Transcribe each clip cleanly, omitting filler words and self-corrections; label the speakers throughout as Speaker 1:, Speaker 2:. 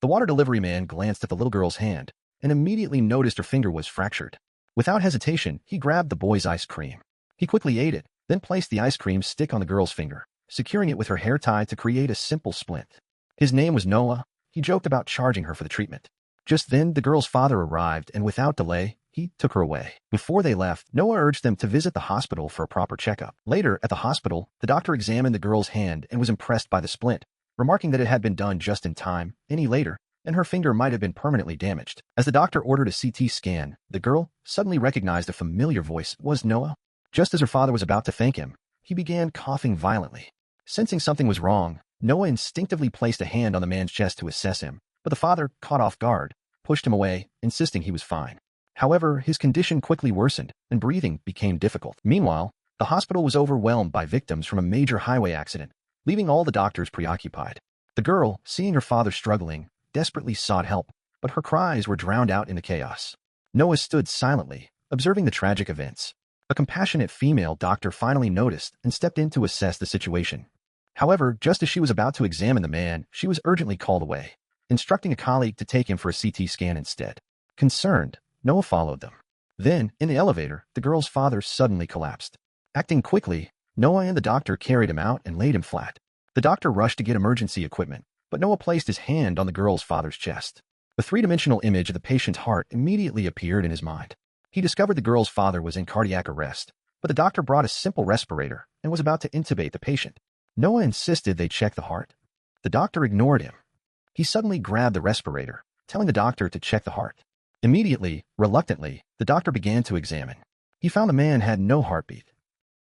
Speaker 1: The water delivery man glanced at the little girl's hand and immediately noticed her finger was fractured. Without hesitation, he grabbed the boy's ice cream. He quickly ate it, then placed the ice cream stick on the girl's finger, securing it with her hair tie to create a simple splint. His name was Noah. He joked about charging her for the treatment. Just then, the girl's father arrived, and without delay, he took her away. Before they left, Noah urged them to visit the hospital for a proper checkup. Later, at the hospital, the doctor examined the girl's hand and was impressed by the splint, remarking that it had been done just in time. Any later, and her finger might have been permanently damaged. As the doctor ordered a CT scan, the girl suddenly recognized a familiar voice. It was Noah. Just as her father was about to thank him, he began coughing violently. Sensing something was wrong, Noah instinctively placed a hand on the man's chest to assess him, but the father, caught off guard, pushed him away, insisting he was fine. However, his condition quickly worsened, and breathing became difficult. Meanwhile, the hospital was overwhelmed by victims from a major highway accident, leaving all the doctors preoccupied. The girl, seeing her father struggling, desperately sought help, but her cries were drowned out in the chaos. Noah stood silently, observing the tragic events. A compassionate female doctor finally noticed and stepped in to assess the situation. However, just as she was about to examine the man, she was urgently called away, instructing a colleague to take him for a CT scan instead. Concerned, Noah followed them. Then, in the elevator, the girl's father suddenly collapsed. Acting quickly, Noah and the doctor carried him out and laid him flat. The doctor rushed to get emergency equipment, but Noah placed his hand on the girl's father's chest. A three-dimensional image of the patient's heart immediately appeared in his mind. He discovered the girl's father was in cardiac arrest, but the doctor brought a simple respirator and was about to intubate the patient. Noah insisted they check the heart. The doctor ignored him. He suddenly grabbed the respirator, telling the doctor to check the heart. Immediately, reluctantly, the doctor began to examine. He found the man had no heartbeat.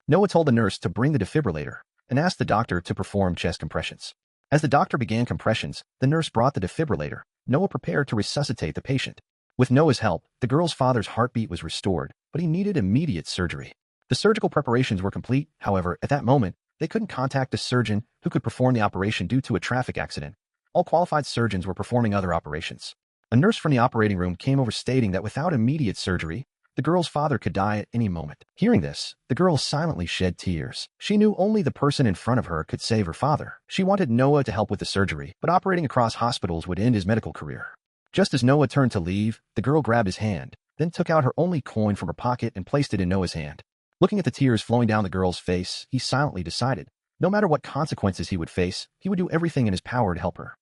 Speaker 1: Noah told the nurse to bring the defibrillator and asked the doctor to perform chest compressions. As the doctor began compressions, the nurse brought the defibrillator. Noah prepared to resuscitate the patient. With Noah's help, the girl's father's heartbeat was restored, but he needed immediate surgery. The surgical preparations were complete. However, at that moment, they couldn't contact a surgeon who could perform the operation due to a traffic accident. All qualified surgeons were performing other operations. A nurse from the operating room came over stating that without immediate surgery, the girl's father could die at any moment. Hearing this, the girl silently shed tears. She knew only the person in front of her could save her father. She wanted Noah to help with the surgery, but operating across hospitals would end his medical career. Just as Noah turned to leave, the girl grabbed his hand, then took out her only coin from her pocket and placed it in Noah's hand. Looking at the tears flowing down the girl's face, he silently decided, no matter what consequences he would face, he would do everything in his power to help her.